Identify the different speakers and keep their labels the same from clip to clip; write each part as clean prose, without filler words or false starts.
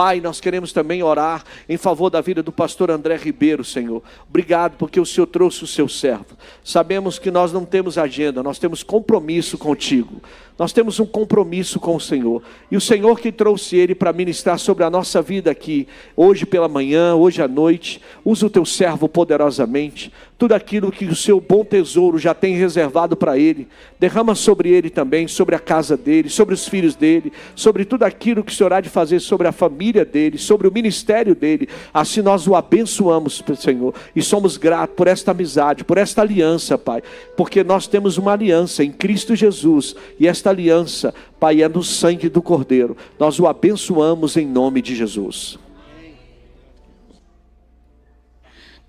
Speaker 1: Pai, nós queremos também orar em favor da vida do pastor André Ribeiro, Senhor. Obrigado porque o Senhor trouxe o seu servo. Sabemos que nós não temos agenda, nós temos compromisso contigo. Nós temos um compromisso com o Senhor. E o Senhor que trouxe ele para ministrar sobre a nossa vida aqui, hoje pela manhã, hoje à noite. Usa o teu servo poderosamente. Tudo aquilo que o seu bom tesouro já tem reservado para ele, derrama sobre ele também, sobre a casa dele, sobre os filhos dele, sobre tudo aquilo que o Senhor há de fazer sobre a família dele, sobre o ministério dele. Assim nós o abençoamos, Senhor, e somos gratos por esta amizade, por esta aliança, Pai, porque nós temos uma aliança em Cristo Jesus, e esta aliança, Pai, é no sangue do Cordeiro. Nós o abençoamos em nome de Jesus.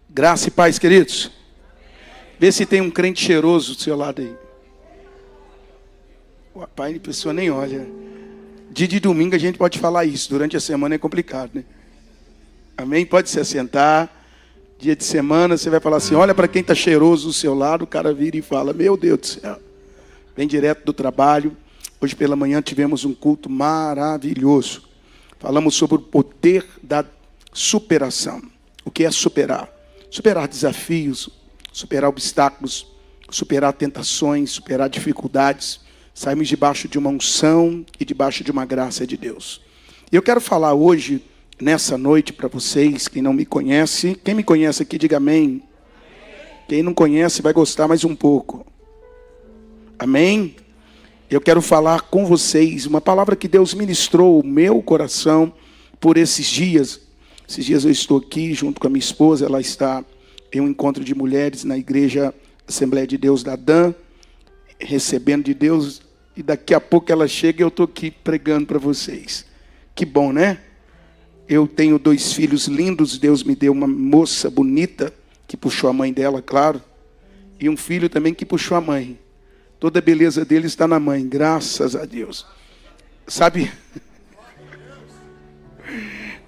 Speaker 2: Graça e paz, queridos. Vê se tem um crente cheiroso do seu lado aí. O pai, a pessoa nem olha. Dia de domingo a gente pode falar isso. Durante a semana é complicado, né? Amém? Pode se assentar. Dia de semana você vai falar assim, olha para quem está cheiroso do seu lado. O cara vira e fala, meu Deus do céu. Vem direto do trabalho. Hoje pela manhã tivemos um culto maravilhoso. Falamos sobre o poder da superação. O que é superar? Superar desafios, superar obstáculos, superar tentações, superar dificuldades. Saímos debaixo de uma unção e debaixo de uma graça de Deus. E eu quero falar hoje, nessa noite, para vocês, quem não me conhece. Quem me conhece aqui, diga amém. Quem não conhece vai gostar mais um pouco. Amém? Eu quero falar com vocês uma palavra que Deus ministrou o meu coração por esses dias. Esses dias eu estou aqui junto com a minha esposa, ela está em um encontro de mulheres na igreja Assembleia de Deus da Dan, recebendo de Deus, e daqui a pouco ela chega e eu estou aqui pregando para vocês. Que bom, né? Eu tenho 2 filhos lindos, Deus me deu uma moça bonita, que puxou a mãe dela, claro, e um filho também que puxou a mãe. Toda a beleza dele está na mãe, graças a Deus. Sabe...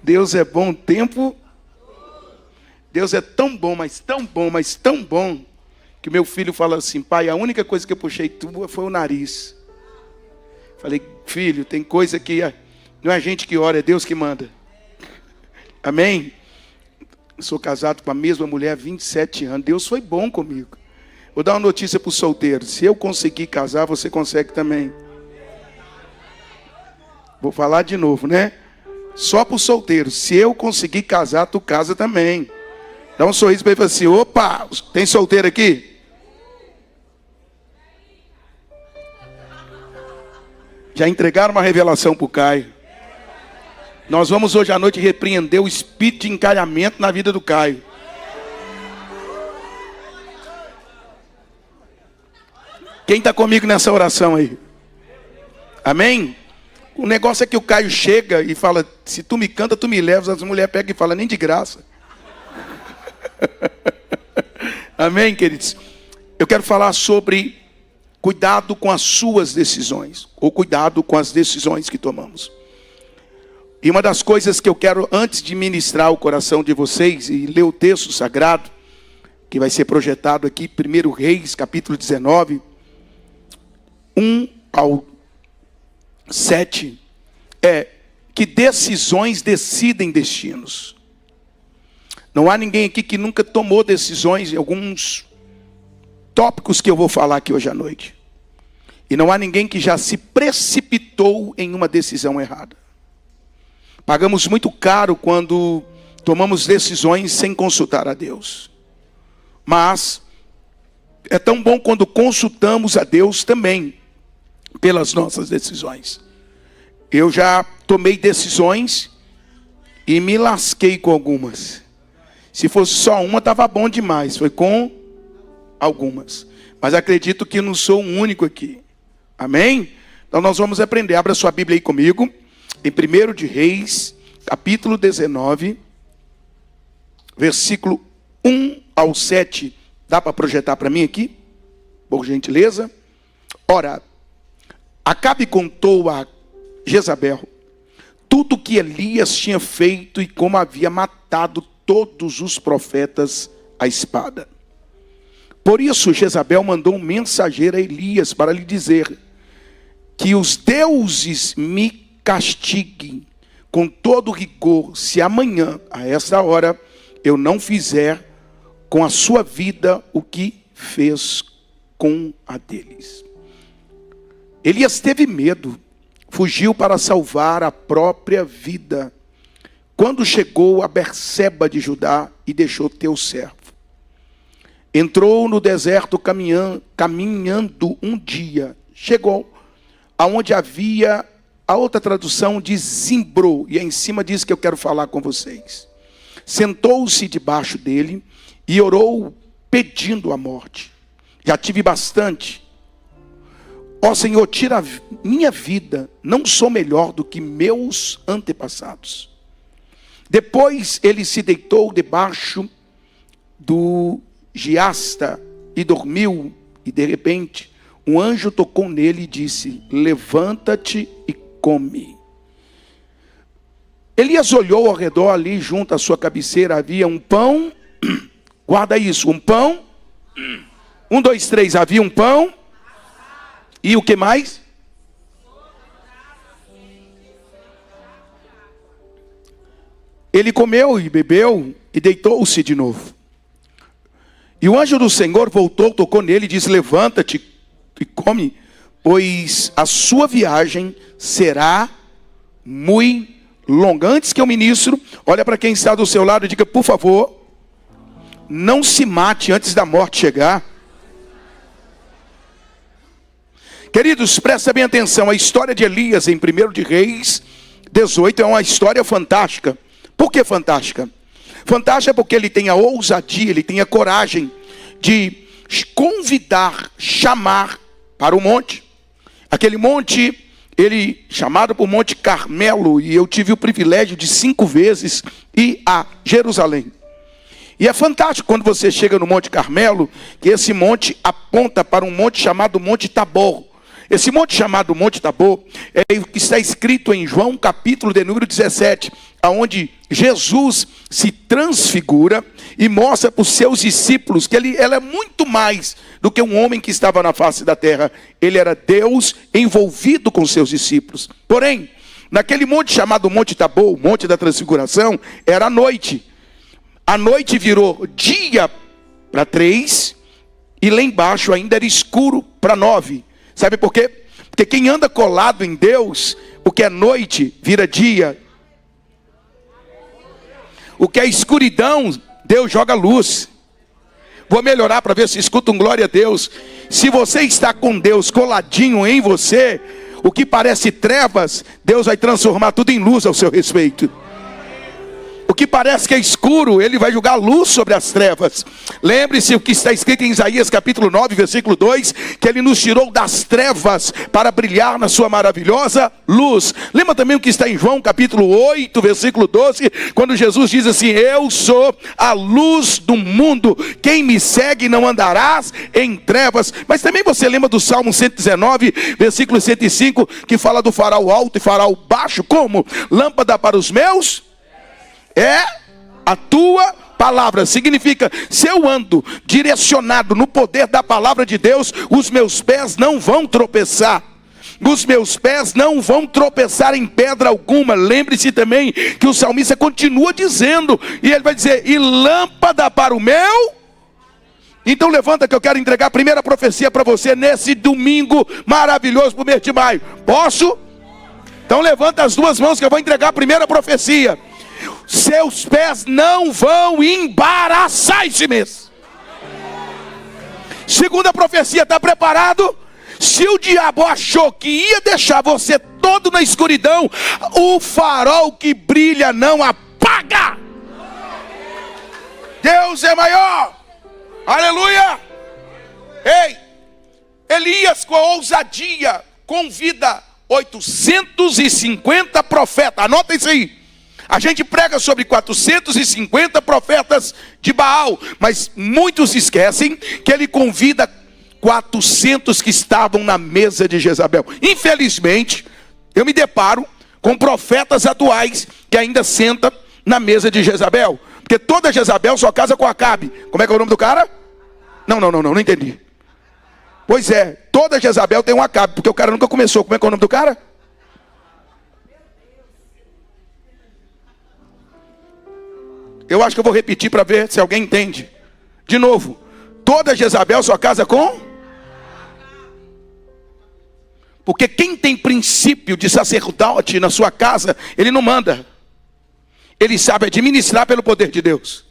Speaker 2: Deus é bom o tempo. Deus é tão bom, mas tão bom, mas tão bom, que o meu filho fala assim, pai, a única coisa que eu puxei tua foi o nariz. Falei, filho, tem coisa que não é a gente que ora, é Deus que manda. Amém? Sou casado com a mesma mulher há 27 anos. Deus foi bom comigo. Vou dar uma notícia para os solteiros. Se eu conseguir casar, você consegue também. Vou falar de novo, né? Só para os solteiros. Se eu conseguir casar, tu casa também. Dá um sorriso para ele e fala assim, opa, tem solteiro aqui? Já entregaram uma revelação para o Caio. Nós vamos hoje à noite repreender o espírito de encalhamento na vida do Caio. Quem está comigo nessa oração aí? Amém? O negócio é que o Caio chega e fala, se tu me canta, tu me levas. As mulheres pegam e falam, nem de graça. Amém, queridos? Eu quero falar sobre cuidado com as suas decisões, ou cuidado com as decisões que tomamos. E uma das coisas que eu quero, antes de ministrar o coração de vocês, e ler o texto sagrado, que vai ser projetado aqui, 1 Reis, capítulo 19, 1 ao 7, é que decisões decidem destinos. Não há ninguém aqui que nunca tomou decisões em alguns tópicos que eu vou falar aqui hoje à noite. E não há ninguém que já se precipitou em uma decisão errada. Pagamos muito caro quando tomamos decisões sem consultar a Deus. Mas é tão bom quando consultamos a Deus também pelas nossas decisões. Eu já tomei decisões e me lasquei com algumas. Se fosse só uma, estava bom demais. Foi com algumas. Mas acredito que não sou o único aqui. Amém? Então nós vamos aprender. Abra sua Bíblia aí comigo. Em 1 de Reis, capítulo 19, versículo 1 ao 7. Dá para projetar para mim aqui? Por gentileza. Ora, Acabe contou a Jezabel tudo que Elias tinha feito e como havia matado todos os profetas à espada. Por isso Jezabel mandou um mensageiro a Elias para lhe dizer: que os deuses me castiguem com todo rigor, se amanhã, a essa hora, eu não fizer com a sua vida o que fez com a deles. Elias teve medo, fugiu para salvar a própria vida, quando chegou a Berseba de Judá e deixou teu servo. Entrou no deserto caminhando um dia, chegou aonde havia, a outra tradução diz Zimbrou, e aí em cima diz que eu quero falar com vocês. Sentou-se debaixo dele e orou pedindo a morte. Já tive bastante. Ó Senhor, tira a minha vida, não sou melhor do que meus antepassados. Depois ele se deitou debaixo do giasta e dormiu, e de repente um anjo tocou nele e disse: levanta-te e come. Elias olhou ao redor, ali junto à sua cabeceira havia um pão, guarda isso, um pão, 1, 2, 3, havia um pão, e o que mais? Ele comeu e bebeu e deitou-se de novo. E o anjo do Senhor voltou, tocou nele e disse: levanta-te e come, pois a sua viagem será muito longa. Antes que eu ministro, olha para quem está do seu lado e diga: por favor, não se mate antes da morte chegar. Queridos, presta bem atenção, a história de Elias em 1 de Reis 18 é uma história fantástica. Por que fantástica? Fantástica porque ele tem a ousadia, ele tem a coragem de convidar, chamar para o monte. Aquele monte, ele chamado por Monte Carmelo, e eu tive o privilégio de 5 vezes ir a Jerusalém. E é fantástico quando você chega no Monte Carmelo, que esse monte aponta para um monte chamado Monte Tabor. Esse monte chamado Monte Tabor é o que está escrito em João capítulo de número 17, onde Jesus se transfigura e mostra para os seus discípulos que ele é muito mais do que um homem que estava na face da terra. Ele era Deus envolvido com seus discípulos. Porém, naquele monte chamado Monte Tabor, o Monte da Transfiguração, era a noite. A noite virou dia para 3 e lá embaixo ainda era escuro para 9. Sabe por quê? Porque quem anda colado em Deus, o que é noite vira dia. O que é escuridão, Deus joga luz. Vou melhorar para ver se escuta um glória a Deus. Se você está com Deus coladinho em você, o que parece trevas, Deus vai transformar tudo em luz ao seu respeito. O que parece que é escuro, ele vai jogar luz sobre as trevas. Lembre-se o que está escrito em Isaías capítulo 9, versículo 2, que ele nos tirou das trevas para brilhar na sua maravilhosa luz. Lembra também o que está em João capítulo 8, versículo 12, quando Jesus diz assim: eu sou a luz do mundo, quem me segue não andarás em trevas. Mas também você lembra do Salmo 119, versículo 105, que fala do farol alto e farol baixo, como? Lâmpada para os meus é a tua palavra. Significa, se eu ando direcionado no poder da palavra de Deus, os meus pés não vão tropeçar. Os meus pés não vão tropeçar em pedra alguma. Lembre-se também que o salmista continua dizendo, e ele vai dizer: e lâmpada para o meu. Então levanta que eu quero entregar a primeira profecia para você nesse domingo maravilhoso para o mês de maio. Posso? Então levanta as duas mãos que eu vou entregar a primeira profecia. Seus pés não vão embaraçar esse mês. Segunda profecia, está preparado? Se o diabo achou que ia deixar você todo na escuridão, o farol que brilha não apaga. Deus é maior. Aleluia. Ei, Elias, com ousadia, convida 850 profetas. Anota isso aí. A gente prega sobre 450 profetas de Baal, mas muitos esquecem que ele convida 400 que estavam na mesa de Jezabel. Infelizmente, eu me deparo com profetas atuais que ainda sentam na mesa de Jezabel. Porque toda Jezabel só casa com Acabe. Como é que é o nome do cara? Não entendi. Pois é, toda Jezabel tem um Acabe, porque o cara nunca começou. Como é que é o nome do cara? Eu acho que eu vou repetir para ver se alguém entende. De novo. Toda Jezabel só casa com? Porque quem tem princípio de sacerdote na sua casa, ele não manda. Ele sabe administrar pelo poder de Deus.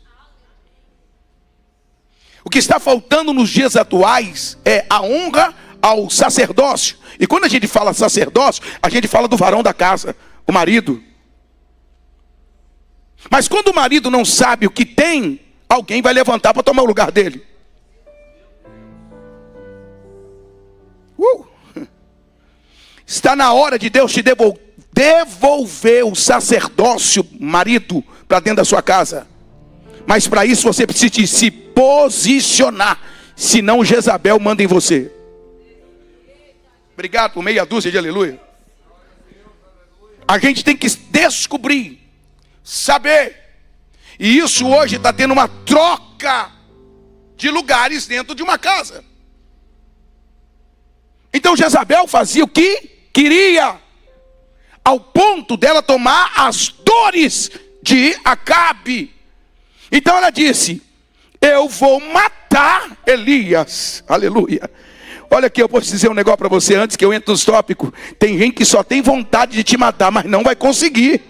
Speaker 2: O que está faltando nos dias atuais é a honra ao sacerdócio. E quando a gente fala sacerdócio, a gente fala do varão da casa, o marido. Mas quando o marido não sabe o que tem, alguém vai levantar para tomar o lugar dele. Está na hora de Deus te devolver o sacerdócio, marido, para dentro da sua casa. Mas para isso você precisa se posicionar. Senão Jezabel manda em você. Obrigado por meia dúzia de aleluia. A gente tem que descobrir, saber. E isso hoje está tendo uma troca de lugares dentro de uma casa. Então Jezabel fazia o que queria, ao ponto dela tomar as dores de Acabe. Então ela disse: eu vou matar Elias. Aleluia. Olha aqui, eu posso dizer um negócio para você antes que eu entre nos tópicos. Tem gente que só tem vontade de te matar, mas não vai conseguir.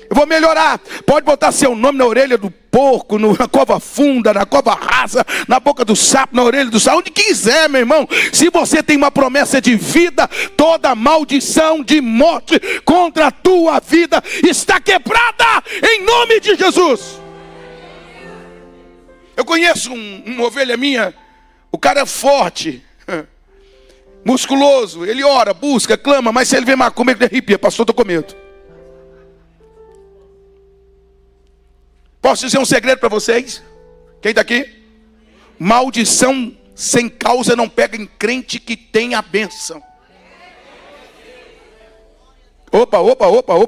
Speaker 2: Eu vou melhorar. Pode botar seu nome na orelha do porco, na cova funda, na cova rasa, na boca do sapo, na orelha do sapo, onde quiser, meu irmão. Se você tem uma promessa de vida, toda maldição de morte contra a tua vida está quebrada em nome de Jesus. Eu conheço uma ovelha minha. O cara é forte, musculoso, ele ora, busca, clama, mas se ele vê macumba, ele arrepia. Pastor, estou com medo. Posso dizer um segredo para vocês? Quem está aqui? Maldição sem causa não pega em crente que tem a bênção. Opa,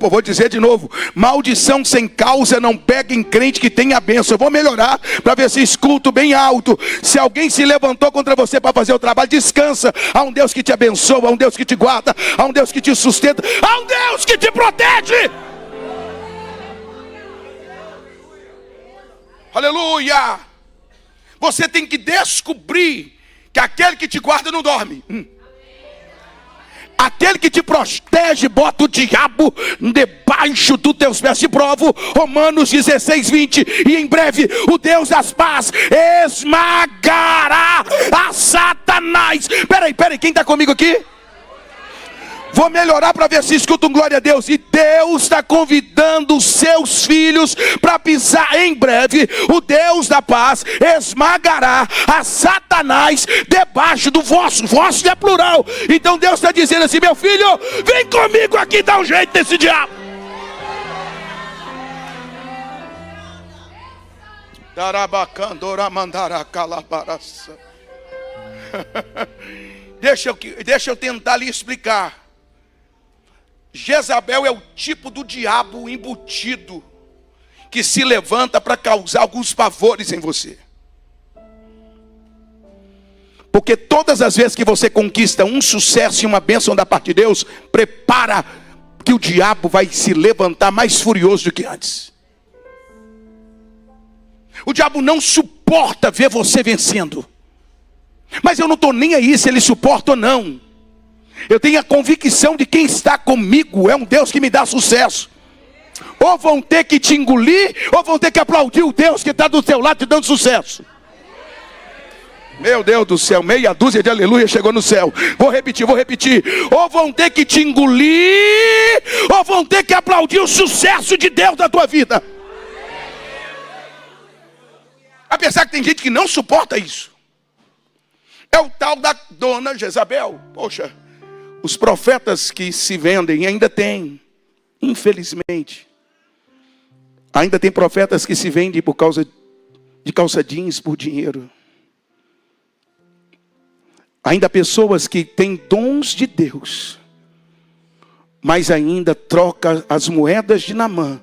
Speaker 2: vou dizer de novo. Maldição sem causa não pega em crente que tem a bênção. Eu vou melhorar para ver se escuto bem alto. Se alguém se levantou contra você para fazer o trabalho, descansa. Há um Deus que te abençoa, há um Deus que te guarda, há um Deus que te sustenta, há um Deus que te protege. Aleluia! Você tem que descobrir que aquele que te guarda não dorme. Aquele que te protege, bota o diabo debaixo dos teus pés. Te provo, Romanos 16, 20. E em breve o Deus das paz esmagará a Satanás. Peraí, quem está comigo aqui? Vou melhorar para ver se escutam glória a Deus. E Deus está convidando os seus filhos para pisar em breve. O Deus da paz esmagará a Satanás debaixo do vosso é plural. Então Deus está dizendo assim: meu filho, vem comigo aqui, dá um jeito nesse diabo. Deixa eu tentar lhe explicar. Jezabel é o tipo do diabo embutido que se levanta para causar alguns pavores em você. Porque todas as vezes que você conquista um sucesso e uma bênção da parte de Deus, prepara que o diabo vai se levantar mais furioso do que antes. O diabo não suporta ver você vencendo. Mas eu não estou nem aí se ele suporta ou não. Eu tenho a convicção de quem está comigo é um Deus que me dá sucesso. Ou vão ter que te engolir, ou vão ter que aplaudir o Deus que está do seu lado te dando sucesso. Meu Deus do céu, meia dúzia de aleluia chegou no céu. Vou repetir. Ou vão ter que te engolir, ou vão ter que aplaudir o sucesso de Deus da tua vida. Apesar que tem gente que não suporta isso. É o tal da dona Jezabel. Poxa, os profetas que se vendem ainda tem, infelizmente. Ainda tem profetas que se vendem por causa de calça jeans por dinheiro. Ainda pessoas que têm dons de Deus, mas ainda troca as moedas de Naamã.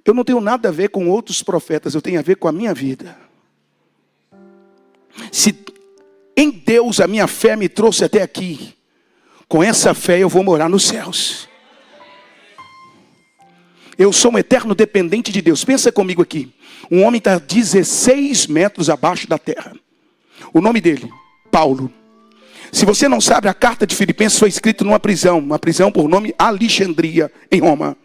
Speaker 2: Eu não tenho nada a ver com outros profetas, eu tenho a ver com a minha vida. Se em Deus a minha fé me trouxe até aqui, com essa fé eu vou morar nos céus. Eu sou um eterno dependente de Deus. Pensa comigo aqui. Um homem está 16 metros abaixo da terra. O nome dele, Paulo. Se você não sabe, a carta de Filipenses foi escrita numa prisão. Uma prisão por nome Alexandria, em Roma.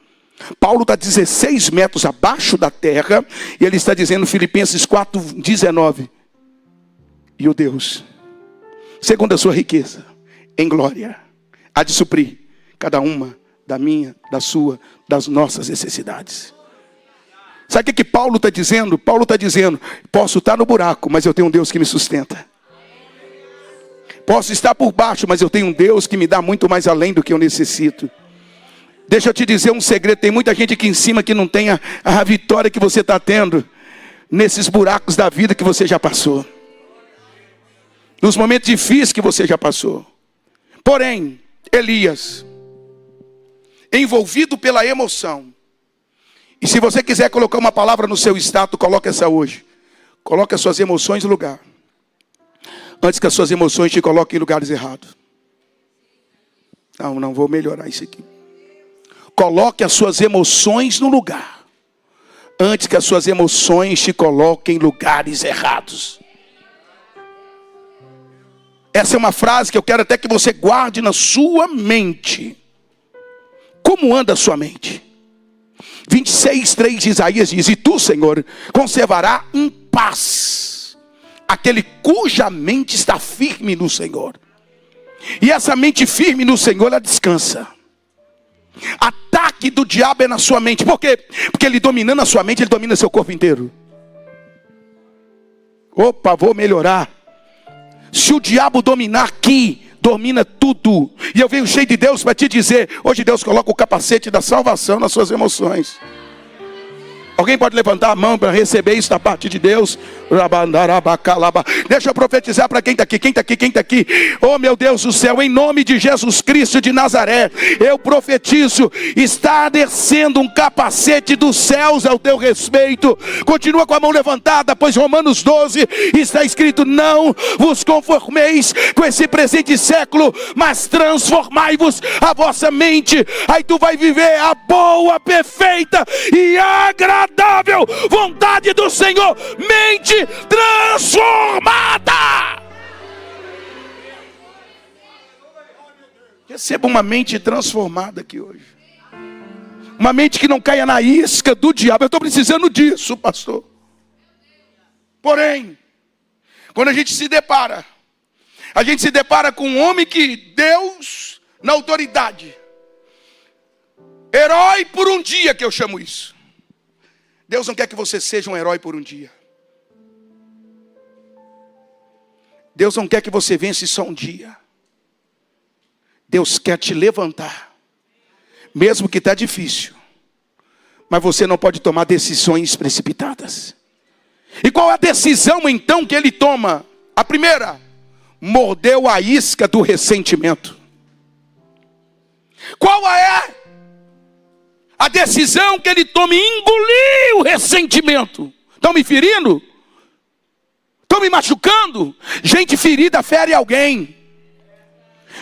Speaker 2: Paulo está 16 metros abaixo da terra. E ele está dizendo, Filipenses 4:19. E o Deus, segundo a sua riqueza, em glória, há de suprir cada uma da minha, da sua, das nossas necessidades. Sabe o que Paulo está dizendo? Paulo está dizendo, posso estar no buraco, mas eu tenho um Deus que me sustenta. Posso estar por baixo, mas eu tenho um Deus que me dá muito mais além do que eu necessito. Deixa eu te dizer um segredo, tem muita gente aqui em cima que não tem a vitória que você está tendo, nesses buracos da vida que você já passou. Nos momentos difíceis que você já passou. Porém, Elias, envolvido pela emoção, e se você quiser colocar uma palavra no seu status, coloque essa hoje. Coloque as suas emoções no lugar. Antes que as suas emoções te coloquem em lugares errados. Não vou melhorar isso aqui. Coloque as suas emoções no lugar. Antes que as suas emoções te coloquem em lugares errados. Essa é uma frase que eu quero até que você guarde na sua mente. Como anda a sua mente? 26:3 de Isaías diz, e tu, Senhor, conservará em paz aquele cuja mente está firme no Senhor. E essa mente firme no Senhor, ela descansa. Ataque do diabo é na sua mente. Por quê? Porque ele dominando a sua mente, ele domina seu corpo inteiro. Opa, vou melhorar. Se o diabo dominar aqui, domina tudo. E eu venho cheio de Deus para te dizer, hoje Deus coloca o capacete da salvação nas suas emoções. Alguém pode levantar a mão para receber isso da parte de Deus? Deixa eu profetizar para quem está aqui, quem está aqui, quem está aqui. Oh meu Deus do céu, em nome de Jesus Cristo de Nazaré, eu profetizo, está descendo um capacete dos céus ao teu respeito. Continua com a mão levantada, pois Romanos 12 está escrito, não vos conformeis com esse presente século, mas transformai-vos a vossa mente. Aí tu vai viver a boa, perfeita e agradável vontade do Senhor. Mente transformada. Receba uma mente transformada aqui hoje. Uma mente que não caia na isca do diabo. Eu estou precisando disso, pastor. Porém, quando a gente se depara com um homem que Deus, na autoridade, herói por um dia, que eu chamo isso. Deus não quer que você seja um herói por um dia. Deus não quer que você vence só um dia. Deus quer te levantar. Mesmo que está difícil. Mas você não pode tomar decisões precipitadas. E qual a decisão então que ele toma? A primeira, mordeu a isca do ressentimento. Qual é a decisão que ele toma? Engolir o ressentimento. Estão me ferindo? Estão me machucando? Gente ferida fere alguém.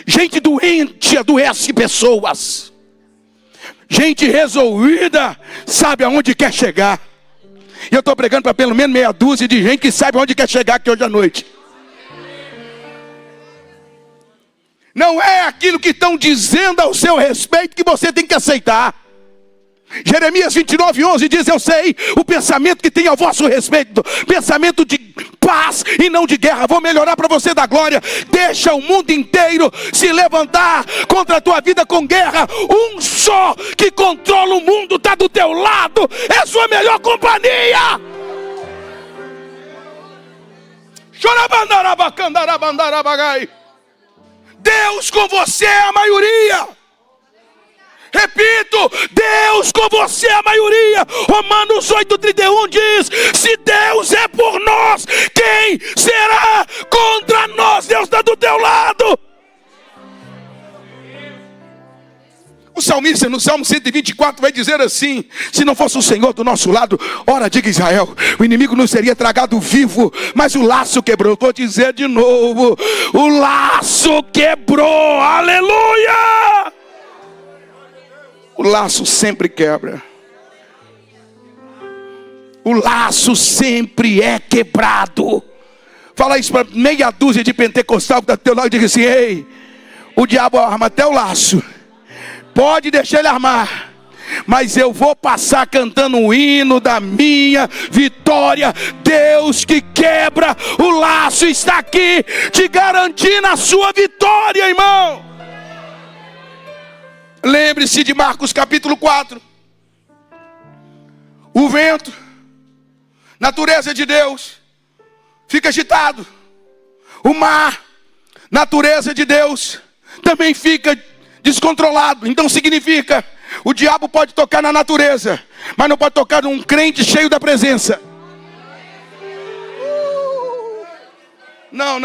Speaker 2: Gente doente adoece pessoas. Gente resolvida sabe aonde quer chegar. E eu estou pregando para pelo menos meia dúzia de gente que sabe aonde quer chegar aqui hoje à noite. Não é aquilo que estão dizendo ao seu respeito que você tem que aceitar. Jeremias 29:11 diz, eu sei o pensamento que tem ao vosso respeito, pensamento de paz e não de guerra. Vou melhorar para você da glória. Deixa o mundo inteiro se levantar contra a tua vida com guerra. Um só que controla o mundo está do teu lado, é a sua melhor companhia. Deus com você é a maioria. Repito, Deus com você é a maioria. Romanos 8:31 diz, se Deus é por nós, quem será contra nós? Deus está do teu lado. O salmista no Salmo 124 vai dizer assim, se não fosse o Senhor do nosso lado, ora diga Israel, o inimigo nos seria tragado vivo, mas o laço quebrou. Vou dizer de novo, o laço quebrou, aleluia! O laço sempre quebra. O laço sempre é quebrado. Fala isso para meia dúzia de pentecostal que está do teu lado e diga assim: ei, o diabo arma até o laço. Pode deixar ele armar, mas eu vou passar cantando o hino da minha vitória. Deus que quebra o laço está aqui, te garantindo a sua vitória, irmão. Lembre-se de Marcos capítulo 4. O vento, natureza de Deus, fica agitado. O mar, natureza de Deus, também fica descontrolado. Então significa, o diabo pode tocar na natureza, mas não pode tocar num crente cheio da presença. Não,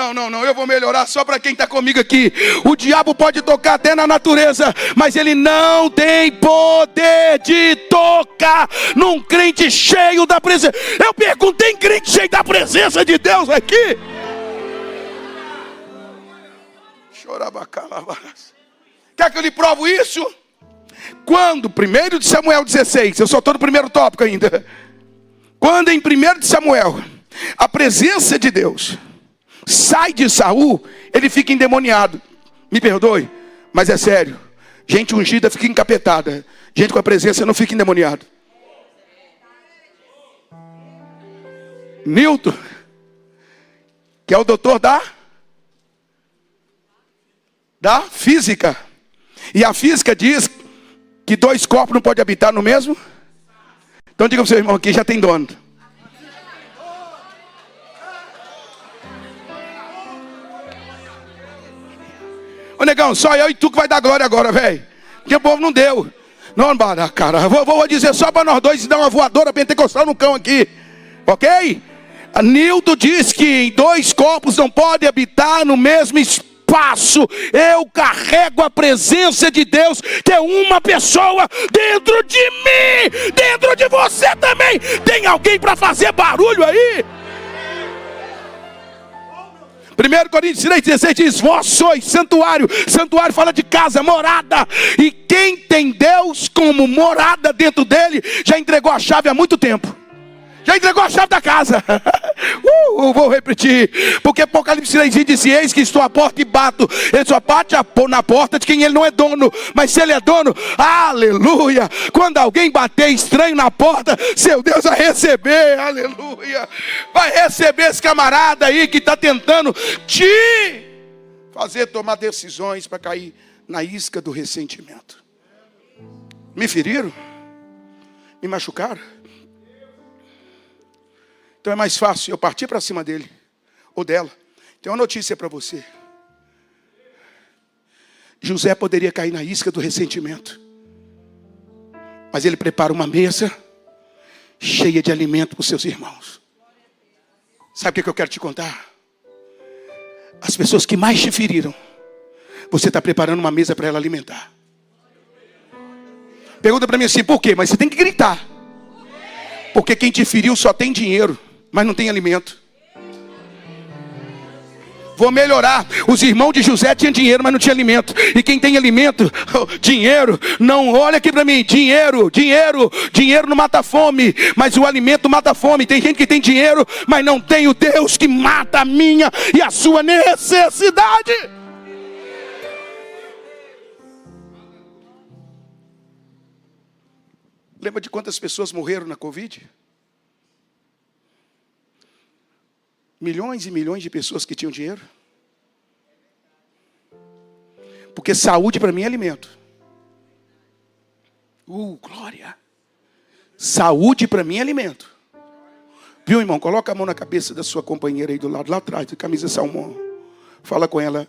Speaker 2: eu vou melhorar só para quem está comigo aqui. O diabo pode tocar até na natureza, mas ele não tem poder de tocar num crente cheio da presença. Eu pergunto, tem crente cheio da presença de Deus aqui? Quer que eu lhe provo isso? Quando, 1 de Samuel 16, eu só estou no primeiro tópico ainda. Quando em 1 de Samuel, a presença de Deus sai de Saul, ele fica endemoniado. Me perdoe, mas é sério. Gente ungida fica encapetada. Gente com a presença não fica endemoniado. Newton, que é o doutor da física. E a física diz que 2 corpos não podem habitar no mesmo. Então diga para o seu irmão aqui, já tem dono. Ô negão, só eu e tu que vai dar glória agora, velho. Porque o povo não deu. Não, cara, vou dizer só para nós dois dar uma voadora pentecostal no cão aqui. Ok? A Newton diz que 2 corpos não podem habitar no mesmo espaço. Eu carrego a presença de Deus, que é uma pessoa dentro de mim, dentro de você também. Tem alguém para fazer barulho aí? 1 Coríntios 3,16 diz: vós sois santuário. Santuário fala de casa, morada. E quem tem Deus como morada dentro dele, já entregou a chave há muito tempo. Já entregou a chave da casa. Vou repetir. Porque Apocalipse 3 diz: eis que estou à porta e bato. Ele só bate na porta de quem ele não é dono. Mas se ele é dono, aleluia. Quando alguém bater estranho na porta, seu Deus vai receber, aleluia. Vai receber esse camarada aí que está tentando te fazer tomar decisões para cair na isca do ressentimento. Me feriram? Me machucaram? Então é mais fácil eu partir para cima dele ou dela. Tem uma notícia para você. José poderia cair na isca do ressentimento, mas ele prepara uma mesa cheia de alimento para os seus irmãos. Sabe o que eu quero te contar? As pessoas que mais te feriram, você está preparando uma mesa para ela alimentar. Pergunta para mim assim: por quê? Mas você tem que gritar. Porque quem te feriu só tem dinheiro, mas não tem alimento. Vou melhorar. Os irmãos de José tinham dinheiro, mas não tinha alimento. E quem tem alimento, dinheiro, não, olha aqui para mim, dinheiro não mata a fome, mas o alimento mata a fome. Tem gente que tem dinheiro, mas não tem o Deus que mata a minha e a sua necessidade. Lembra de quantas pessoas morreram na Covid? Milhões e milhões de pessoas que tinham dinheiro. Porque saúde para mim é alimento. Glória. Saúde para mim é alimento. Viu, irmão? Coloca a mão na cabeça da sua companheira aí do lado, lá atrás, de camisa salmão. Fala com ela: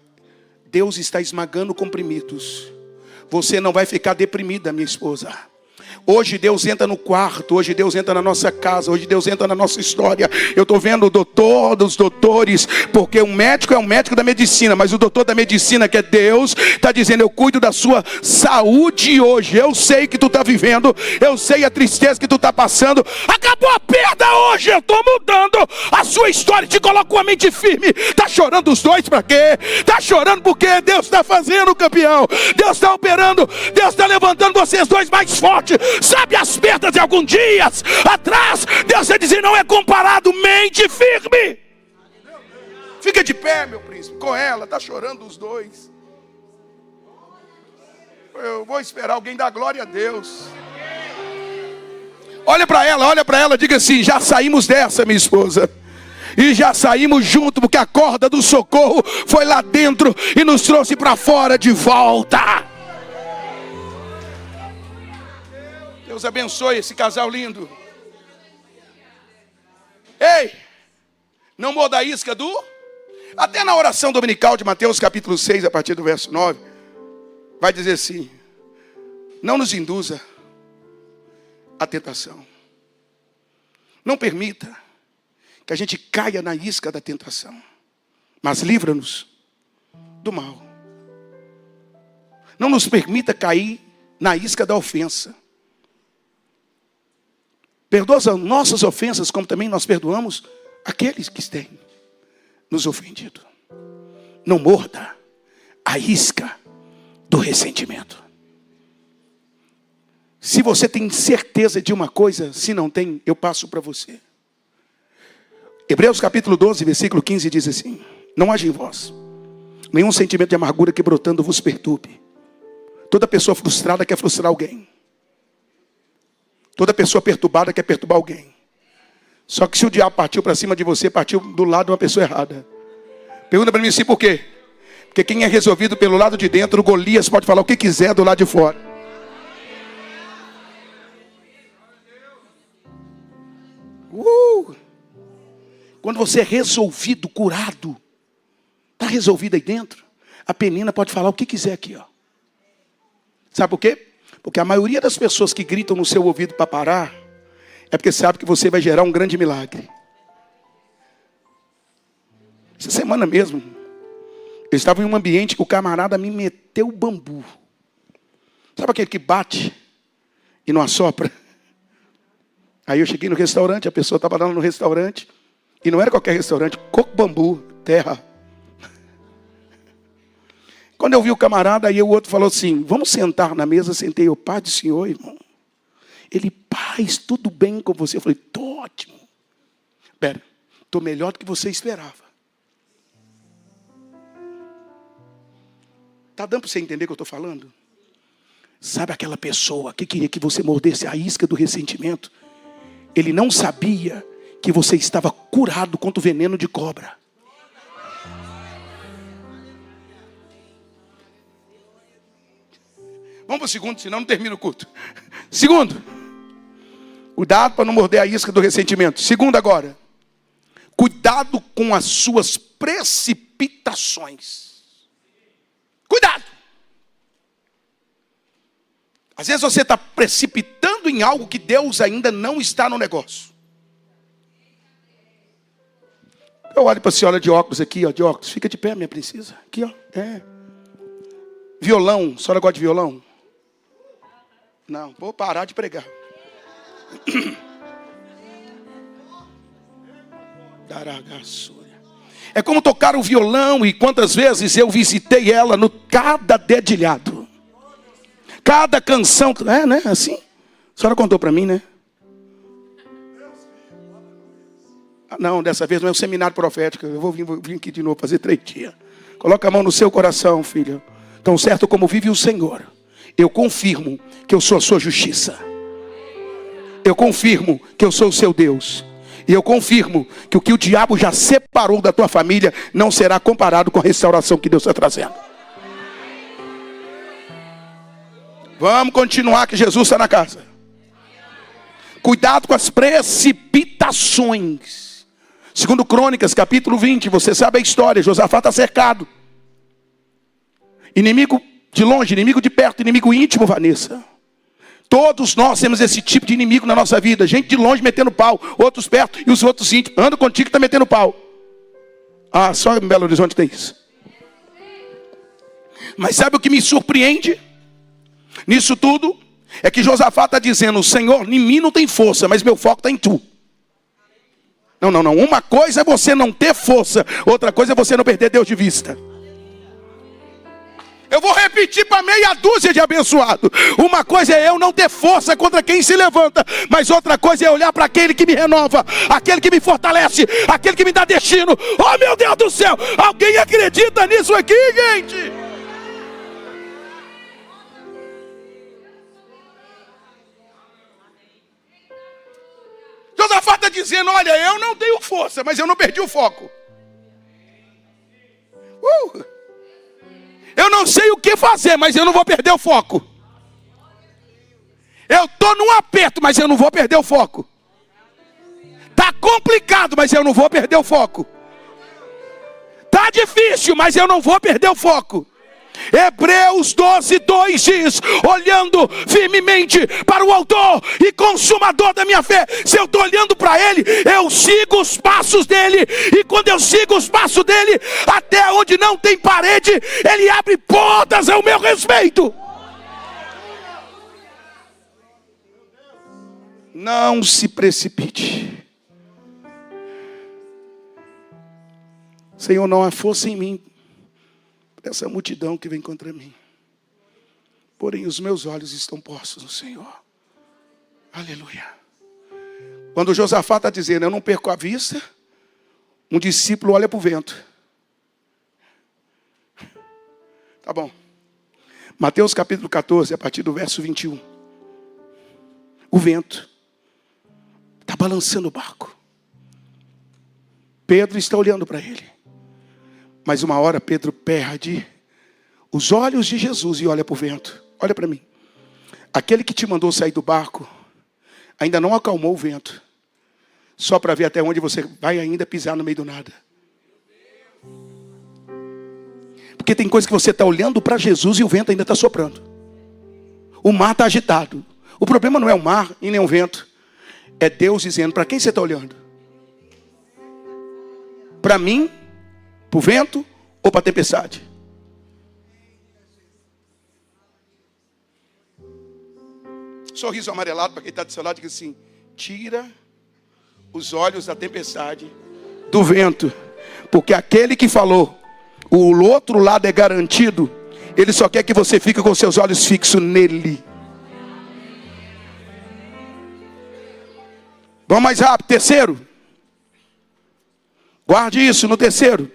Speaker 2: Deus está esmagando comprimidos. Você não vai ficar deprimida, minha esposa. Hoje Deus entra no quarto, hoje Deus entra na nossa casa, hoje Deus entra na nossa história. Eu estou vendo o doutor dos doutores, porque um médico é um médico da medicina, mas o doutor da medicina, que é Deus, está dizendo: eu cuido da sua saúde hoje. Eu sei que tu está vivendo, eu sei a tristeza que tu está passando. Acabou a perda hoje, eu estou mudando a sua história, te coloco com a mente firme. Está chorando os dois para quê? Está chorando porque Deus está fazendo, campeão. Deus está operando, Deus está levantando vocês dois mais fortes sabe as perdas de alguns dias atrás. Deus está dizendo, não é comparado, mente firme. Fica de pé, meu príncipe, com ela, está chorando os dois. Eu vou esperar alguém dar glória a Deus. Olha para ela, diga assim, já saímos dessa, minha esposa. E já saímos junto, porque a corda do socorro foi lá dentro e nos trouxe para fora de volta. Deus abençoe esse casal lindo. Ei, não muda a isca do... Até na oração dominical de Mateus capítulo 6, a partir do verso 9, vai dizer assim: não nos induza a tentação. Não permita que a gente caia na isca da tentação, mas livra-nos do mal. Não nos permita cair na isca da ofensa. Perdoa as nossas ofensas, como também nós perdoamos aqueles que têm nos ofendido. Não morda a isca do ressentimento. Se você tem certeza de uma coisa, se não tem, eu passo para você. Hebreus capítulo 12, versículo 15 diz assim: não haja em vós nenhum sentimento de amargura que brotando vos perturbe. Toda pessoa frustrada quer frustrar alguém. Toda pessoa perturbada quer perturbar alguém. Só que se o diabo partiu para cima de você, partiu do lado de uma pessoa errada. Pergunta para mim assim, por quê? Porque quem é resolvido pelo lado de dentro, o Golias pode falar o que quiser do lado de fora. Quando você é resolvido, curado, está resolvido aí dentro, a penina pode falar o que quiser aqui, ó. Sabe por quê? Porque a maioria das pessoas que gritam no seu ouvido para parar, é porque sabe que você vai gerar um grande milagre. Essa semana mesmo, eu estava em um ambiente que o camarada me meteu o bambu. Sabe aquele que bate e não assopra? Aí eu cheguei no restaurante, a pessoa estava lá no restaurante, e não era qualquer restaurante, coco bambu, terra. Quando eu vi o camarada, aí o outro falou assim, vamos sentar na mesa. Sentei, eu, paz do Senhor, irmão. Ele, paz, tudo bem com você? Eu falei, tô ótimo. Pera, tô melhor do que você esperava. Tá dando para você entender o que eu estou falando? Sabe aquela pessoa que queria que você mordesse a isca do ressentimento? Ele não sabia que você estava curado contra o veneno de cobra. Vamos para o segundo, senão não termina o culto. Segundo, cuidado para não morder a isca do ressentimento. Segundo agora, cuidado com as suas precipitações. Cuidado. Às vezes você está precipitando em algo que Deus ainda não está no negócio. Eu olho para a senhora de óculos aqui, ó, de óculos. Fica de pé, minha princesa. Aqui, ó. É. Violão. A senhora gosta de violão? Não, vou parar de pregar. É como tocar o violão, e quantas vezes eu visitei ela no cada dedilhado. Cada canção, né, assim. A senhora contou para mim, né? Não, dessa vez não é um seminário profético. Eu vou vir aqui de novo fazer 3 dias. Coloca a mão no seu coração, filha. Tão certo como vive o Senhor, eu confirmo que eu sou a sua justiça. Eu confirmo que eu sou o seu Deus. E eu confirmo que o diabo já separou da tua família não será comparado com a restauração que Deus está trazendo. Vamos continuar, que Jesus está na casa. Cuidado com as precipitações. Segundo Crônicas, capítulo 20, você sabe a história. Josafá está cercado. Inimigo de longe, inimigo de perto, inimigo íntimo, Vanessa. Todos nós temos esse tipo de inimigo na nossa vida. Gente de longe metendo pau, outros perto e os outros íntimos. Anda contigo que está metendo pau. Ah, só em Belo Horizonte tem isso. Mas sabe o que me surpreende nisso tudo? É que Josafá está dizendo, Senhor, em mim não tem força, mas meu foco está em tu. Não. Uma coisa é você não ter força, outra coisa é você não perder Deus de vista. Eu vou repetir para meia dúzia de abençoados. Uma coisa é eu não ter força contra quem se levanta, mas outra coisa é olhar para aquele que me renova, aquele que me fortalece, aquele que me dá destino. Oh, meu Deus do céu, alguém acredita nisso aqui, gente? Josafá está dizendo, olha, eu não tenho força, mas eu não perdi o foco. Eu não sei o que fazer, mas eu não vou perder o foco. Eu estou num aperto, mas eu não vou perder o foco. Está complicado, mas eu não vou perder o foco. Está difícil, mas eu não vou perder o foco. Hebreus 12:2 diz, olhando firmemente para o autor e consumador da minha fé. Se eu estou olhando para ele, eu sigo os passos dele. E quando eu sigo os passos dele, até onde não tem parede, ele abre portas ao meu respeito. Não se precipite. Senhor, não há força em mim, essa multidão que vem contra mim. Porém, os meus olhos estão postos no Senhor. Aleluia. Quando Josafá está dizendo, eu não perco a vista, um discípulo olha para o vento. Tá bom. Mateus capítulo 14, a partir do verso 21. O vento está balançando o barco. Pedro está olhando para ele. Mas uma hora Pedro perde os olhos de Jesus e olha para o vento. Olha para mim. Aquele que te mandou sair do barco ainda não acalmou o vento. Só para ver até onde você vai ainda pisar no meio do nada. Porque tem coisa que você está olhando para Jesus e o vento ainda está soprando. O mar está agitado. O problema não é o mar e nem o vento. É Deus dizendo, para quem você está olhando? Para mim? Para o vento ou para a tempestade? Sorriso amarelado para quem está do seu lado, diga assim, tira os olhos da tempestade, do vento, porque aquele que falou, o outro lado é garantido, ele só quer que você fique com seus olhos fixos nele. Vamos mais rápido, terceiro. Guarde isso no terceiro.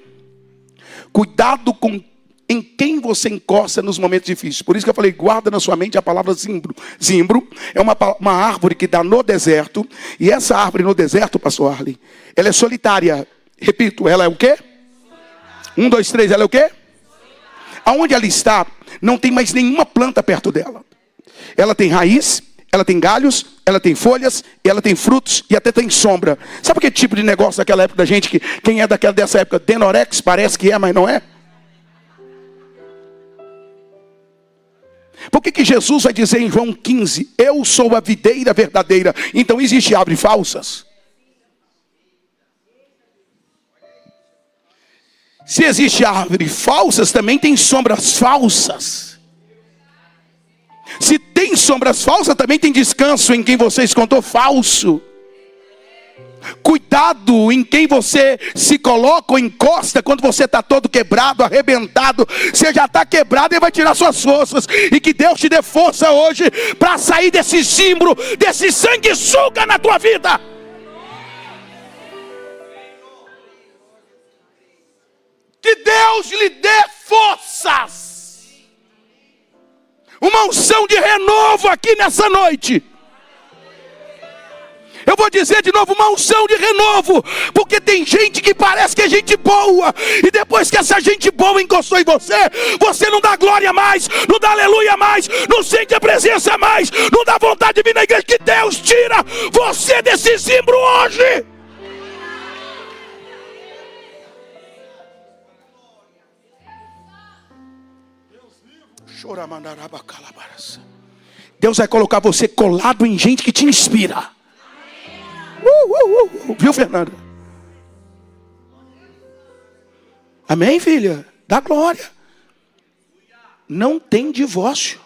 Speaker 2: Cuidado com em quem você encosta nos momentos difíceis. Por isso que eu falei, guarda na sua mente a palavra zimbro. Zimbro é uma árvore que dá no deserto. E essa árvore no deserto, pastor Arley, ela é solitária. Repito, ela é o quê? 1, 2, 3, ela é o quê? Aonde ela está, não tem mais nenhuma planta perto dela. Ela tem raiz, ela tem galhos, ela tem folhas, ela tem frutos e até tem sombra. Sabe que tipo de negócio daquela época da gente, que quem é dessa época, Denorex, parece que é, mas não é? Por que Jesus vai dizer em João 15, eu sou a videira verdadeira, então existe árvores falsas? Se existe árvores falsas, também tem sombras falsas. Se tem sombras falsas, também tem descanso em quem você contou falso. Cuidado em quem você se coloca ou encosta quando você está todo quebrado, arrebentado. Você já está quebrado e vai tirar suas forças. E que Deus te dê força hoje para sair desse zimbro, desse sanguessuga na tua vida. Que Deus lhe dê forças. Uma unção de renovo aqui nessa noite. Eu vou dizer de novo, uma unção de renovo. Porque tem gente que parece que é gente boa. E depois que essa gente boa encostou em você, você não dá glória mais, não dá aleluia mais, não sente a presença mais, não dá vontade de vir na igreja. Que Deus tira você desse zimbro hoje. Deus vai colocar você colado em gente que te inspira. Viu, Fernanda? Amém, filha? Dá glória. Não tem divórcio.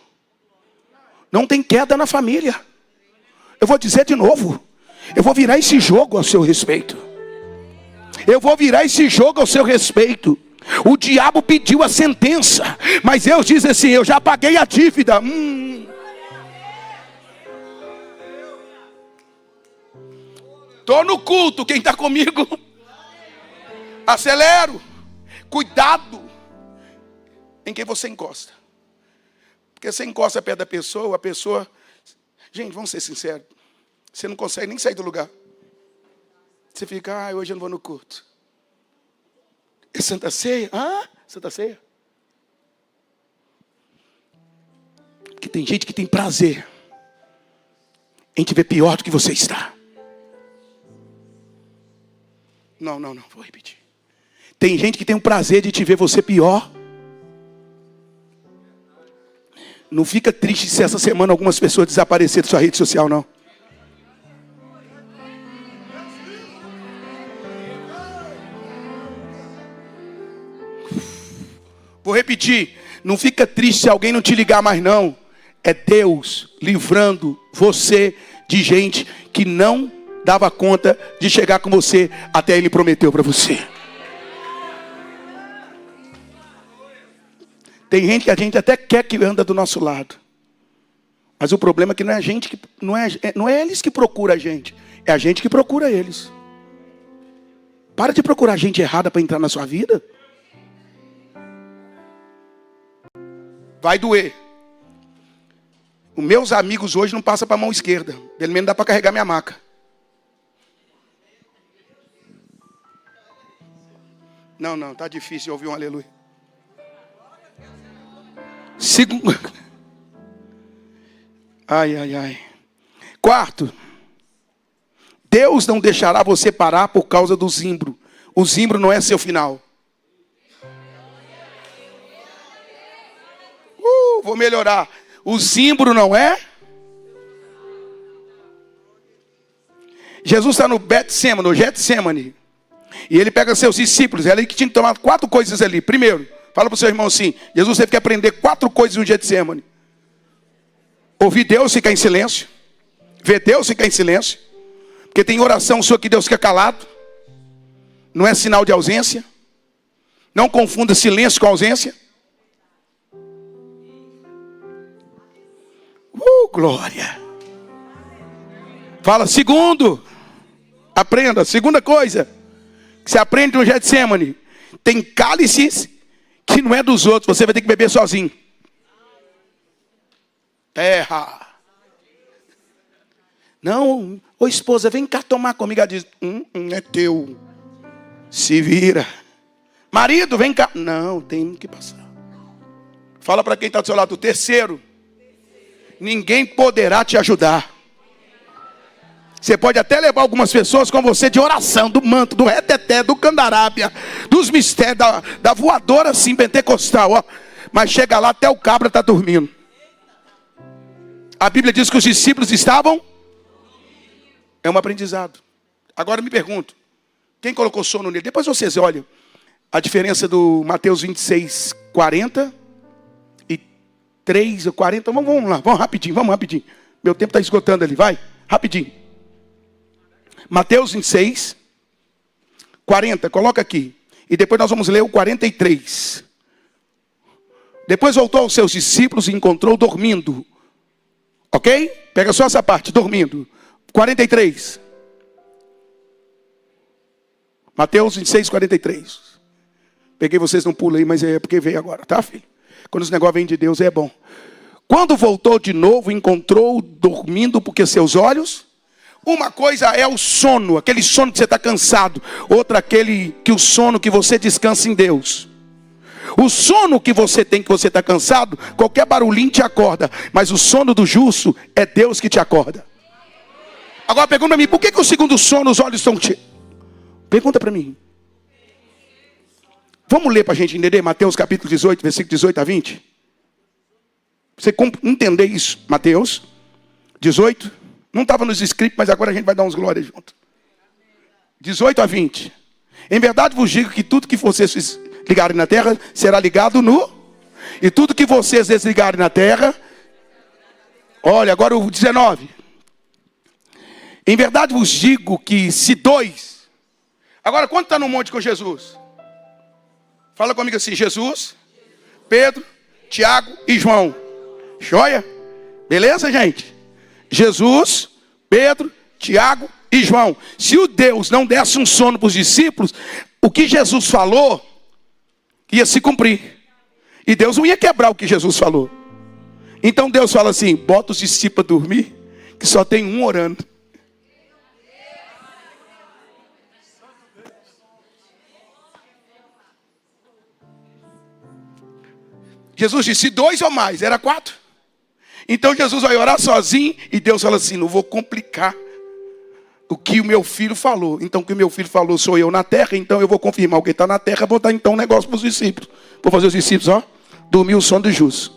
Speaker 2: Não tem queda na família. Eu vou dizer de novo. Eu vou virar esse jogo ao seu respeito. Eu vou virar esse jogo ao seu respeito. O diabo pediu a sentença, mas Deus diz assim: eu já paguei a dívida. Estou no culto, quem está comigo? Acelero. Cuidado em quem você encosta. Porque você encosta perto da pessoa, a pessoa... Gente, vamos ser sinceros. Você não consegue nem sair do lugar. Você fica, hoje eu não vou no culto. É Santa Ceia? Santa Ceia? Porque tem gente que tem prazer em te ver pior do que você está. Não, vou repetir. Tem gente que tem o prazer de te ver você pior. Não fica triste se essa semana algumas pessoas desaparecerem da sua rede social, não. Vou repetir. Não fica triste se alguém não te ligar mais, não. É Deus livrando você de gente que não dava conta de chegar com você até Ele prometeu para você. Tem gente que a gente até quer que anda do nosso lado. Mas o problema é que não é a gente que não é eles que procuram a gente, é a gente que procura eles. Para de procurar gente errada para entrar na sua vida. Vai doer. Os meus amigos hoje não passam para a mão esquerda. Pelo menos dá para carregar minha maca. Não, tá difícil ouvir um aleluia. Segundo. Ai. Quarto. Deus não deixará você parar por causa do zimbro. O zimbro não é seu final. Vou melhorar. O zimbro não é? Jesus está no Getsemane. E ele pega seus discípulos. É ali que tinha que tomar 4 coisas ali. Primeiro, fala para o seu irmão assim: Jesus teve que aprender 4 coisas no Getsemane. Ouvir Deus, ficar em silêncio. Ver Deus, ficar em silêncio. Porque tem oração sua que Deus fica calado. Não é sinal de ausência. Não confunda silêncio com ausência. Glória. Fala, segundo. Aprenda, segunda coisa que você aprende no Getsemane: tem cálices que não é dos outros, você vai ter que beber sozinho. Terra. Não, ô esposa, vem cá tomar comigo. Ela diz, é teu. Se vira. Marido, vem cá. Não, tem que passar. Fala para quem está do seu lado. Terceiro, ninguém poderá te ajudar. Você pode até levar algumas pessoas com você de oração, do manto, do reteté, do candarábia, dos mistérios, da voadora assim, pentecostal, ó. Mas chega lá, até o cabra está dormindo. A Bíblia diz que os discípulos estavam... É um aprendizado. Agora me pergunto, quem colocou sono nele? Depois vocês olham a diferença do Mateus 26, 40 e 3 ou 40. Vamos lá, vamos rapidinho. Meu tempo está esgotando ali, vai, rapidinho. Mateus 26, 40, coloca aqui. E depois nós vamos ler o 43. Depois voltou aos seus discípulos e encontrou dormindo. Ok? Pega só essa parte, dormindo. 43. Mateus 26, 43. Peguei vocês num pulo aí, mas é porque veio agora, tá, filho? Quando os negócios vêm de Deus é bom. Quando voltou de novo, encontrou dormindo porque seus olhos... Uma coisa é o sono, aquele sono que você está cansado. Outra aquele que o sono que você descansa em Deus. O sono que você tem, que você está cansado, qualquer barulhinho te acorda. Mas o sono do justo é Deus que te acorda. Agora pergunta para mim, por que o segundo sono os olhos estão cheios? Pergunta para mim. Vamos ler para a gente entender Mateus capítulo 18, versículo 18 a 20. Você entender isso, Mateus 18. Não estava nos scripts, mas agora a gente vai dar uns glórias junto. 18 a 20. Em verdade vos digo que tudo que vocês ligarem na terra será ligado no... E tudo que vocês desligarem na terra... Olha, agora o 19. Em verdade vos digo que se 2... Agora, quanto está no monte com Jesus? Fala comigo assim: Jesus, Pedro, Tiago e João. Joia? Beleza, gente? Jesus, Pedro, Tiago e João. Se o Deus não desse um sono para os discípulos, o que Jesus falou ia se cumprir. E Deus não ia quebrar o que Jesus falou. Então Deus fala assim: bota os discípulos a dormir, que só tem um orando. Jesus disse 2 ou mais, era 4. Então Jesus vai orar sozinho e Deus fala assim: não vou complicar o que o meu filho falou. Então o que o meu filho falou sou eu na terra, então eu vou confirmar o que está na terra, vou dar então um negócio para os discípulos. Vou fazer os discípulos, ó, dormir o sono do justo.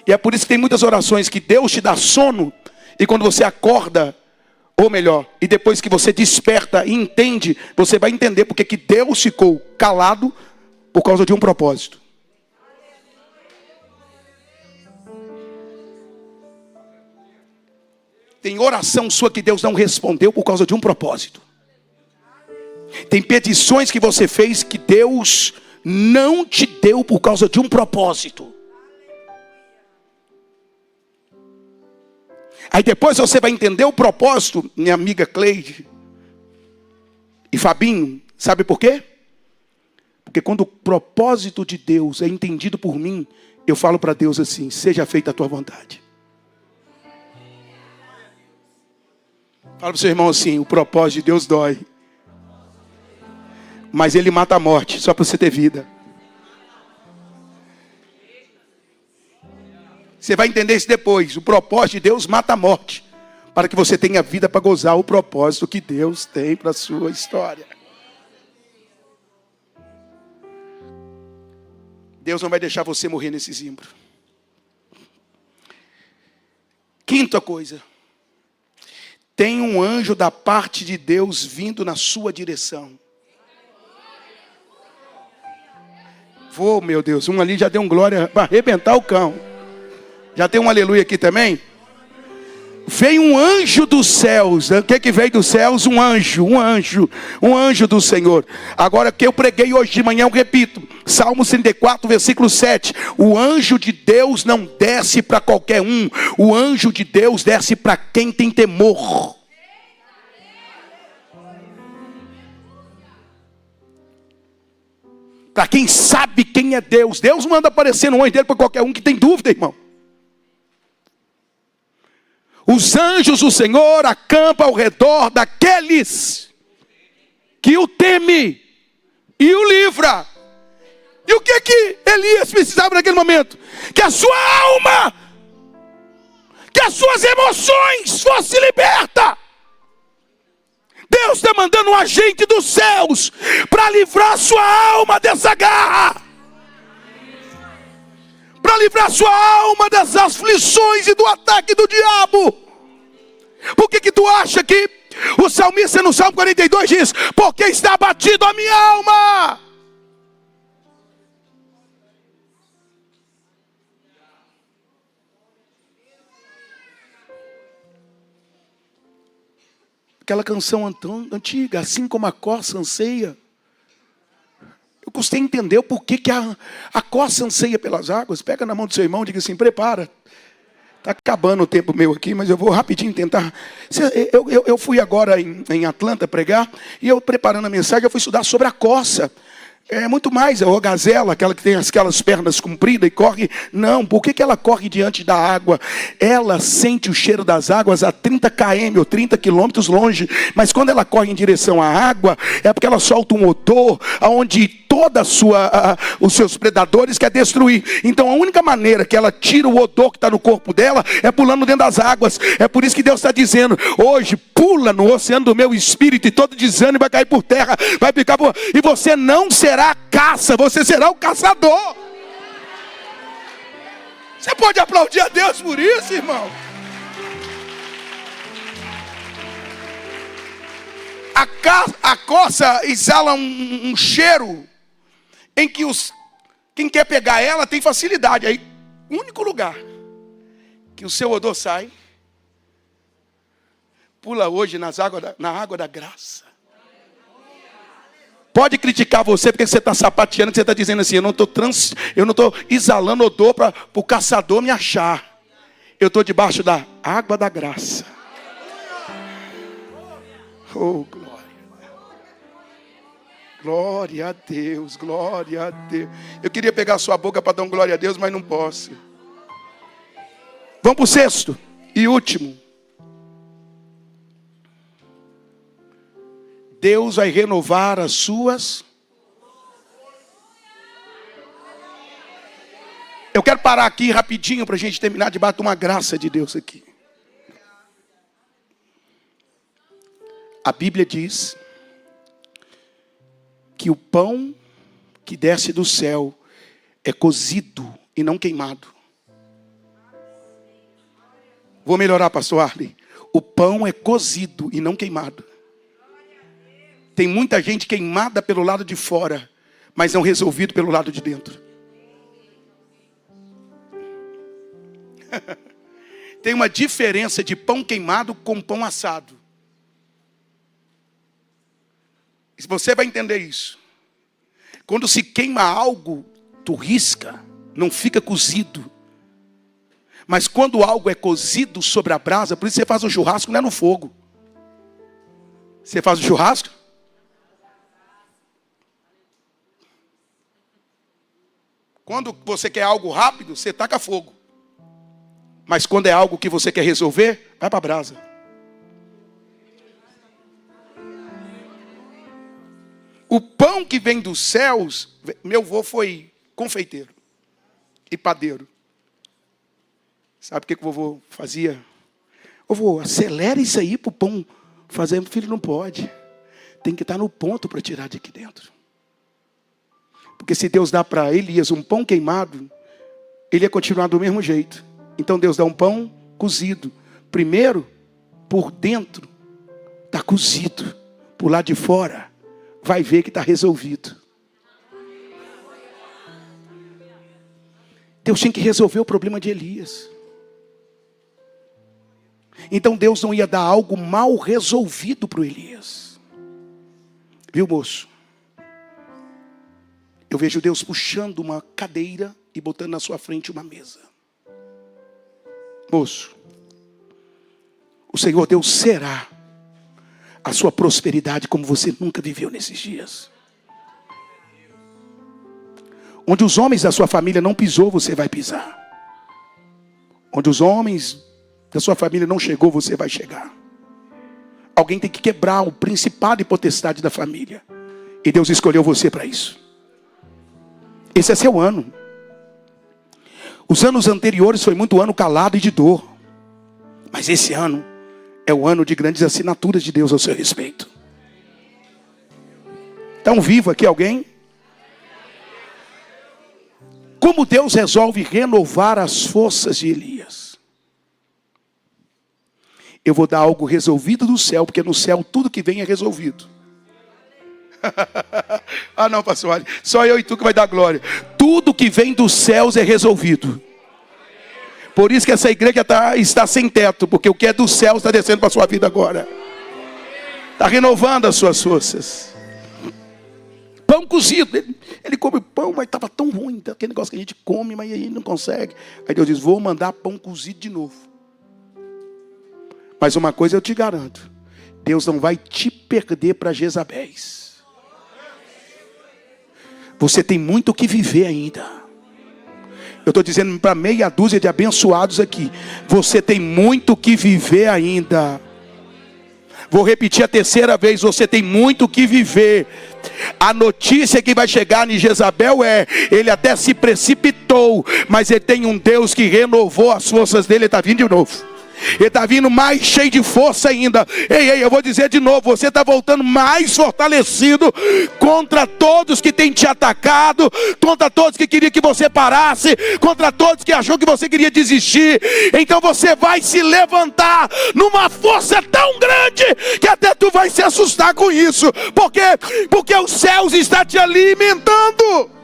Speaker 2: E é por isso que tem muitas orações que Deus te dá sono, e quando você acorda, ou melhor, e depois que você desperta e entende, você vai entender porque que Deus ficou calado por causa de um propósito. Tem oração sua que Deus não respondeu por causa de um propósito. Tem petições que você fez que Deus não te deu por causa de um propósito. Aí depois você vai entender o propósito, minha amiga Cleide e Fabinho, sabe por quê? Porque quando o propósito de Deus é entendido por mim, eu falo para Deus assim: seja feita a tua vontade. Fala para o seu irmão assim: o propósito de Deus dói, mas ele mata a morte, só para você ter vida. Você vai entender isso depois. O propósito de Deus mata a morte, para que você tenha vida para gozar o propósito que Deus tem para a sua história. Deus não vai deixar você morrer nesse zimbro. Quinta coisa: tem um anjo da parte de Deus vindo na sua direção. Vou, meu Deus, um ali já deu um glória para arrebentar o cão. Já tem um aleluia aqui também? Veio um anjo dos céus. O que veio dos céus? Um anjo do Senhor. Agora que eu preguei hoje de manhã, eu repito. Salmo 34, versículo 7. O anjo de Deus não desce para qualquer um. O anjo de Deus desce para quem tem temor. Para quem sabe quem é Deus. Deus não anda aparecendo um anjo dele para qualquer um que tem dúvida, irmão. Os anjos do Senhor acampam ao redor daqueles que o temem e o livra. E o que Elias precisava naquele momento? Que a sua alma, que as suas emoções fossem libertas. Deus está mandando um agente dos céus para livrar a sua alma dessa garra, para livrar a sua alma das aflições e do ataque do diabo. Por que tu acha que o salmista no Salmo 42 diz: porque está abatido a minha alma? Aquela canção antiga, assim como a corça anseia. Eu custei entender o porquê que a corça anseia pelas águas. Pega na mão do seu irmão e diga assim: prepara. Está acabando o tempo meu aqui, mas eu vou rapidinho tentar. Eu fui agora em Atlanta pregar, e eu preparando a mensagem, eu fui estudar sobre a corça. É muito mais, a gazela, aquela que tem aquelas pernas compridas e corre. Não, por que ela corre diante da água? Ela sente o cheiro das águas a 30 km ou 30 quilômetros longe. Mas quando ela corre em direção à água, é porque ela solta um odor, onde toda os seus predadores quer destruir. Então a única maneira que ela tira o odor que está no corpo dela é pulando dentro das águas. É por isso que Deus está dizendo: hoje pula no oceano do meu espírito, e todo desânimo vai cair por terra, vai ficar por... e você não será a caça, você será o caçador. Você pode aplaudir a Deus por isso, irmão? A corça exala um cheiro em que quem quer pegar ela tem facilidade. Aí, o único lugar que o seu odor sai, pula hoje na água da graça. Pode criticar você porque você está sapateando, que você está dizendo assim, eu não estou exalando odor para o caçador me achar. Eu estou debaixo da água da graça. Oh, glória. Glória a Deus, glória a Deus. Eu queria pegar a sua boca para dar um glória a Deus, mas não posso. Vamos para o sexto e último. Deus vai renovar as suas. Eu quero parar aqui rapidinho para a gente terminar de bater uma graça de Deus aqui. A Bíblia diz que o pão que desce do céu é cozido e não queimado. Vou melhorar, pastor Arley. O pão é cozido e não queimado. Tem muita gente queimada pelo lado de fora, mas não resolvido pelo lado de dentro. Tem uma diferença de pão queimado com pão assado. Você vai entender isso. Quando se queima algo, tu risca, não fica cozido. Mas quando algo é cozido sobre a brasa, por isso você faz o churrasco, não é no fogo. Você faz o churrasco? Quando você quer algo rápido, você taca fogo. Mas quando é algo que você quer resolver, vai para a brasa. O pão que vem dos céus, meu avô foi confeiteiro e padeiro. Sabe o que o vovô fazia? Vovô, acelera isso aí para o pão fazer. Filho, não pode. Tem que estar no ponto para tirar de aqui dentro. Porque se Deus dá para Elias um pão queimado, ele ia continuar do mesmo jeito. Então Deus dá um pão cozido. Primeiro, por dentro, está cozido. Por lá de fora, vai ver que está resolvido. Deus tinha que resolver o problema de Elias. Então Deus não ia dar algo mal resolvido para o Elias. Viu, moço? Eu vejo Deus puxando uma cadeira e botando na sua frente uma mesa. Moço, o Senhor Deus será a sua prosperidade como você nunca viveu nesses dias. Onde os homens da sua família não pisou, você vai pisar. Onde os homens da sua família não chegou, você vai chegar. Alguém tem que quebrar o principado e potestade da família. E Deus escolheu você para isso. Esse é seu ano. Os anos anteriores foi muito ano calado e de dor. Mas esse ano é o ano de grandes assinaturas de Deus ao seu respeito. Estão vivo aqui alguém? Como Deus resolve renovar as forças de Elias? Eu vou dar algo resolvido do céu, porque no céu tudo que vem é resolvido. Ah não, pastor, olha, só eu e tu que vai dar glória. Tudo que vem dos céus é resolvido. Por isso que essa igreja está sem teto, porque o que é do céu está descendo para a sua vida agora. Está renovando as suas forças. Pão cozido. Ele come pão, mas estava tão ruim. Aquele negócio que a gente come, mas aí não consegue. Aí Deus diz, vou mandar pão cozido de novo. Mas uma coisa eu te garanto. Deus não vai te perder para Jezabéis. Você tem muito o que viver ainda. Eu estou dizendo para meia dúzia de abençoados aqui. Você tem muito o que viver ainda. Vou repetir a terceira vez. Você tem muito o que viver. A notícia que vai chegar em Jezabel é: ele até se precipitou, mas ele tem um Deus que renovou as forças dele. Ele está vindo de novo. Ele está vindo mais cheio de força ainda. Ei, eu vou dizer de novo. Você está voltando mais fortalecido contra todos que têm te atacado, contra todos que queriam que você parasse, contra todos que achou que você queria desistir. Então você vai se levantar numa força tão grande que até tu vai se assustar com isso. Por quê? Porque os céus estão te alimentando.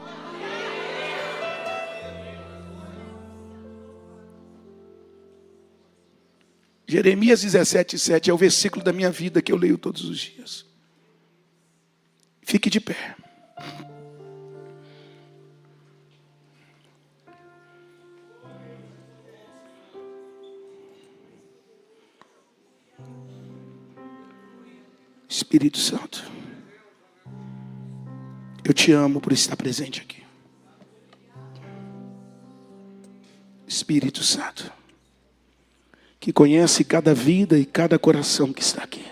Speaker 2: Jeremias 17:7 é o versículo da minha vida que eu leio todos os dias. Fique de pé. Espírito Santo, eu te amo por estar presente aqui. Espírito Santo, que conhece cada vida e cada coração que está aqui.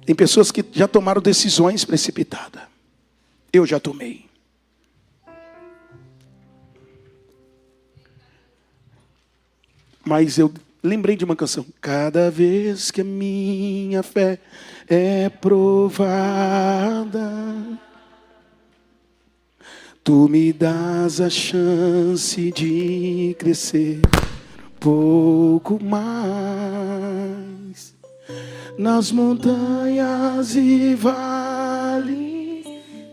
Speaker 2: Tem pessoas que já tomaram decisões precipitadas. Eu já tomei. Mas eu lembrei de uma canção. Cada vez que a minha fé é provada, tu me dás a chance de crescer pouco mais. Nas montanhas e vales,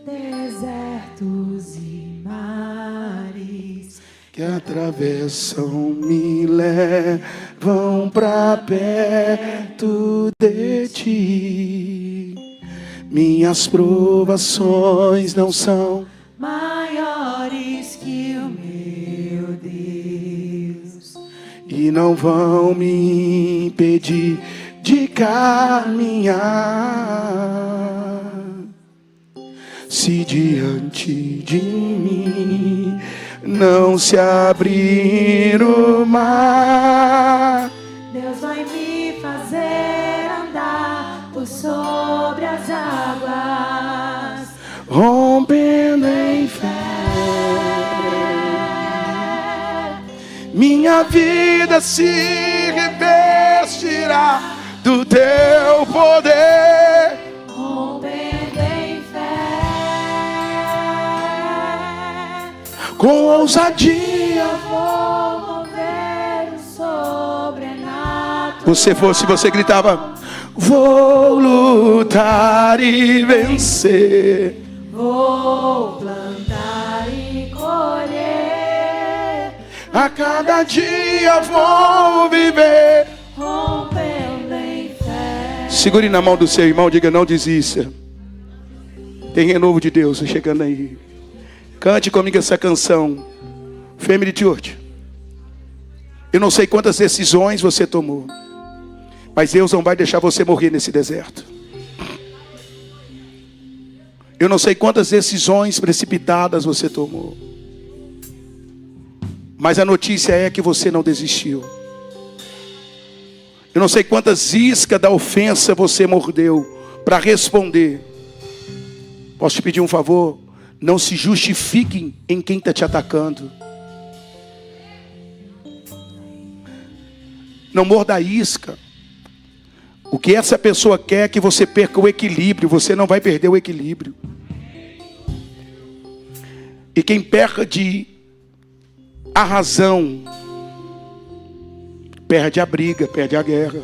Speaker 3: desertos e mares
Speaker 2: que atravessam me levam pra perto de ti. Minhas provações não são
Speaker 3: maiores que o meu Deus,
Speaker 2: e não vão me impedir de caminhar. Se diante de mim não se abrir o mar,
Speaker 3: Deus vai me fazer andar por sobre as águas,
Speaker 2: rompendo em fé. Minha vida se revestirá do teu poder,
Speaker 3: rompendo em fé.
Speaker 2: com ousadia.
Speaker 3: Vou mover o sobrenatural.
Speaker 2: Se você gritava, vou lutar e vencer.
Speaker 3: Vou plantar e colher.
Speaker 2: A cada dia vou viver.
Speaker 3: Rompendo em fé.
Speaker 2: Segure na mão do seu irmão, diga: não desista. Tem renovo de Deus chegando aí. Cante comigo essa canção. Family Church. Eu não sei quantas decisões você tomou, mas Deus não vai deixar você morrer nesse deserto. Eu não sei quantas decisões precipitadas você tomou, mas a notícia é que você não desistiu. Eu não sei quantas iscas da ofensa você mordeu para responder. Posso te pedir um favor? Não se justifiquem em quem está te atacando. Não morda a isca. O que essa pessoa quer é que você perca o equilíbrio. Você não vai perder o equilíbrio. E quem perde a razão, perde a briga, perde a guerra.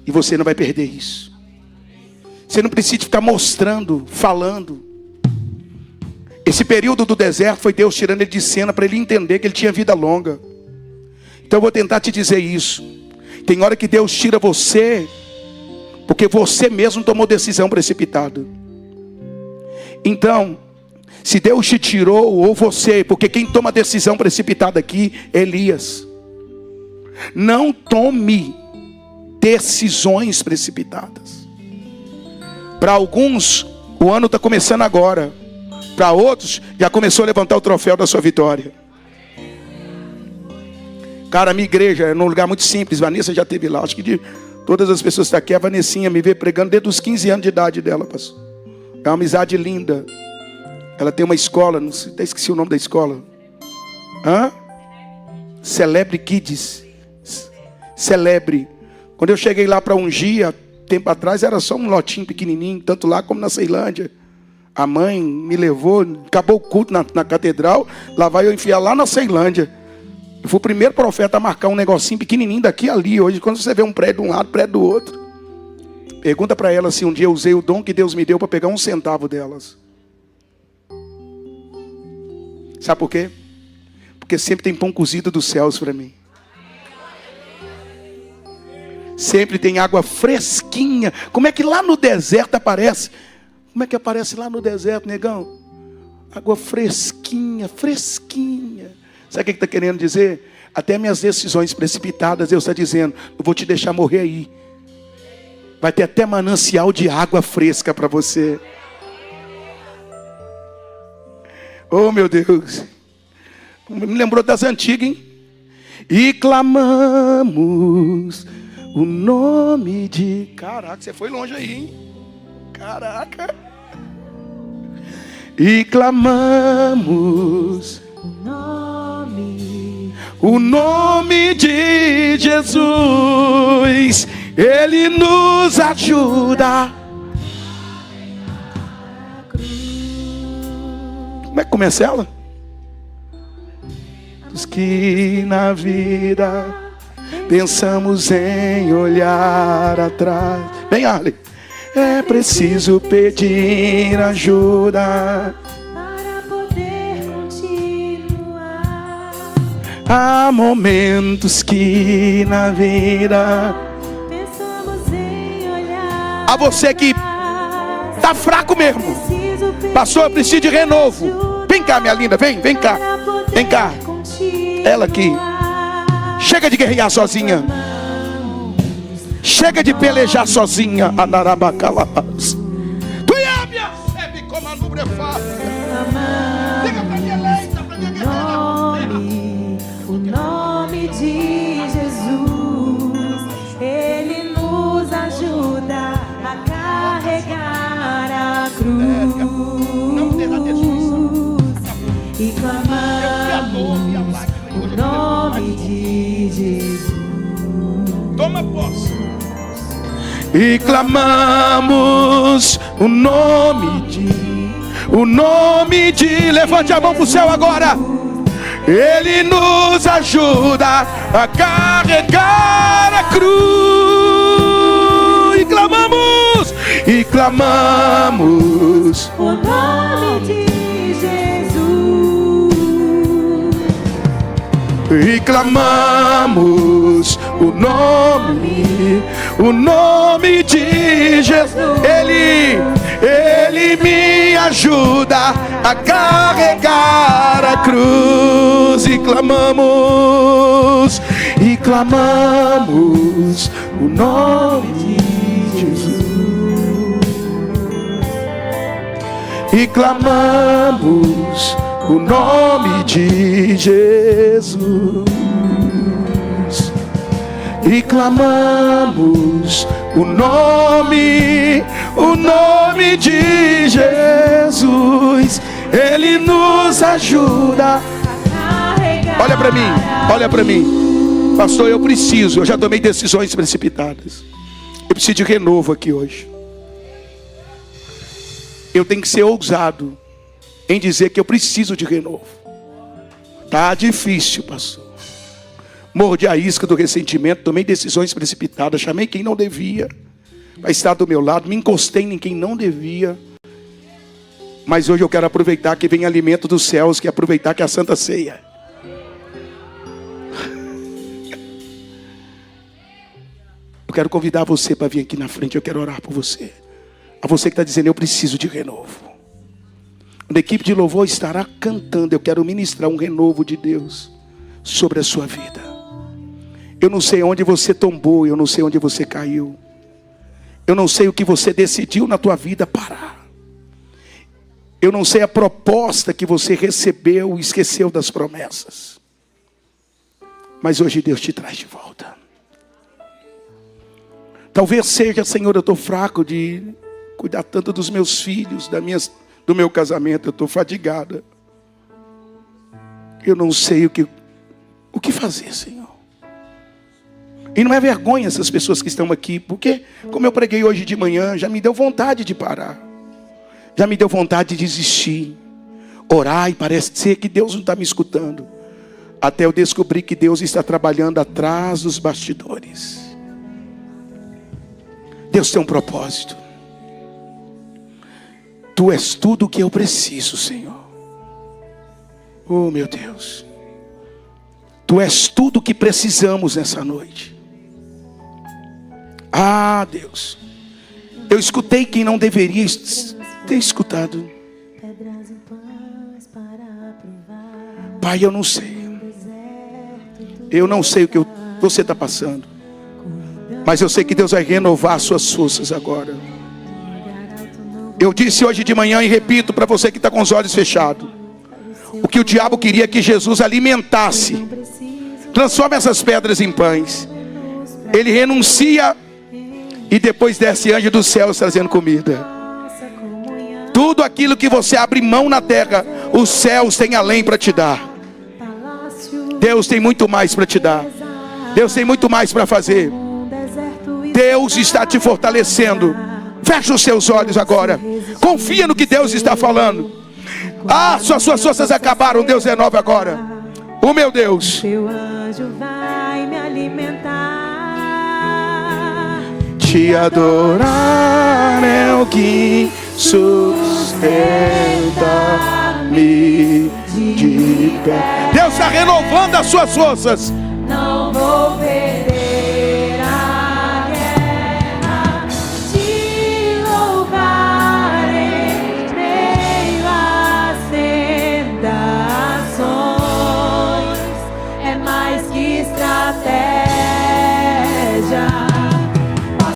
Speaker 2: E você não vai perder isso. Você não precisa ficar mostrando, falando. Esse período do deserto foi Deus tirando ele de cena para ele entender que ele tinha vida longa. Então eu vou tentar te dizer isso. Tem hora que Deus tira você porque você mesmo tomou decisão precipitada. Então, se Deus te tirou, ou você, porque quem toma decisão precipitada aqui é Elias. Não tome decisões precipitadas. Para alguns, o ano está começando agora. Para outros, já começou a levantar o troféu da sua vitória. Cara, a minha igreja é num lugar muito simples. Vanessa já esteve lá. Acho que de todas as pessoas que estão aqui, a Vanessinha me vê pregando desde os 15 anos de idade dela, pastor. É uma amizade linda. Ela tem uma escola, não sei, até esqueci o nome da escola. Celebre Kids. Celebre. Quando eu cheguei lá para ungir, tempo atrás, era só um lotinho pequenininho, tanto lá como na Ceilândia. A mãe me levou, acabou o culto na catedral, lá vai eu enfiar lá na Ceilândia. Eu fui o primeiro profeta a marcar um negocinho pequenininho daqui a ali. Hoje, quando você vê um prédio de um lado, prédio do outro, pergunta para ela se um dia eu usei o dom que Deus me deu para pegar 1 centavo delas. Sabe por quê? Porque sempre tem pão cozido dos céus para mim. Sempre tem água fresquinha. Como é que lá no deserto aparece? Como é que aparece lá no deserto, negão? Água fresquinha, fresquinha. Sabe o que está querendo dizer? Até minhas decisões precipitadas, Deus está dizendo, eu vou te deixar morrer aí. Vai ter até manancial de água fresca para você. Oh, meu Deus. Me lembrou das antigas, hein? E clamamos o nome de... Caraca, você foi longe aí, hein? Caraca. E clamamos o nome de Jesus. Ele nos ajuda. Como é que começa ela? Os que na vida pensamos em olhar atrás. Vem, Arley. É preciso pedir ajuda
Speaker 3: para poder continuar.
Speaker 2: Há momentos que na vida
Speaker 3: Pensamos em olhar.
Speaker 2: a você que tá fraco mesmo. Pastor, eu preciso de renovo. Vem cá, minha linda, vem cá. Vem cá. Ela aqui. Chega de guerrear sozinha. Chega de pelejar sozinha. Anarabacalabas. Tu minha sebe como a nubre fácil. Diga pra minha eleita, pra minha guerreira.
Speaker 3: O nome de Jesus, Ele nos ajuda a carregar a cruz. E clamamos o nome de Jesus.
Speaker 2: Toma posse. E clamamos o nome de, levante a mão para o céu agora. Ele nos ajuda a carregar a cruz. E clamamos
Speaker 3: O nome de Jesus.
Speaker 2: E clamamos o nome de Jesus. Ele me ajuda a carregar a cruz. E clamamos o nome de Jesus. E clamamos o nome de Jesus. E clamamos o nome de Jesus. Ele nos ajuda. Olha para mim. Pastor, eu já tomei decisões precipitadas. Eu preciso de renovo aqui hoje. Eu tenho que ser ousado em dizer que eu preciso de renovo. Tá difícil, pastor. Mordi a isca do ressentimento, tomei decisões precipitadas, chamei quem não devia para estar do meu lado, me encostei em quem não devia. Mas hoje eu quero aproveitar que vem alimento dos céus, que é aproveitar que é a Santa Ceia. Eu quero convidar você para vir aqui na frente, eu quero orar por você. A você que está dizendo, eu preciso de renovo. A equipe de louvor estará cantando. Eu quero ministrar um renovo de Deus sobre a sua vida. Eu não sei onde você tombou, eu não sei onde você caiu. Eu não sei o que você decidiu na tua vida parar. Eu não sei a proposta que você recebeu e esqueceu das promessas. Mas hoje Deus te traz de volta. Talvez seja, Senhor, eu estou fraco de cuidar tanto dos meus filhos, do meu casamento, eu estou fadigada. Eu não sei o que fazer, Senhor. E não é vergonha essas pessoas que estão aqui, porque, como eu preguei hoje de manhã, já me deu vontade de parar. Já me deu vontade de desistir. Orar e parece ser que Deus não está me escutando. Até eu descobrir que Deus está trabalhando atrás dos bastidores. Deus tem um propósito. Tu és tudo o que eu preciso, Senhor. Oh, meu Deus. Tu és tudo o que precisamos nessa noite. Ah, Deus, eu escutei quem não deveria ter escutado.
Speaker 3: Pedras e pães para provar.
Speaker 2: Pai, eu não sei. Eu não sei o que você está passando. Mas eu sei que Deus vai renovar suas forças agora. Eu disse hoje de manhã e repito para você que está com os olhos fechados. O que o diabo queria é que Jesus alimentasse. Transforma essas pedras em pães. Ele renuncia e depois desce anjo dos céus trazendo comida. Tudo aquilo que você abre mão na terra, os céus têm além para te dar. Deus tem muito mais para te dar. Deus tem muito mais para fazer. Deus está te fortalecendo. Feche os seus olhos agora. Confia no que Deus está falando. Ah, suas forças acabaram. Deus renova agora. O meu Deus.
Speaker 3: Teu anjo vai me alimentar.
Speaker 2: Te adorar é o que sustenta-me de pé. Deus está renovando as suas forças.
Speaker 3: Não vou ver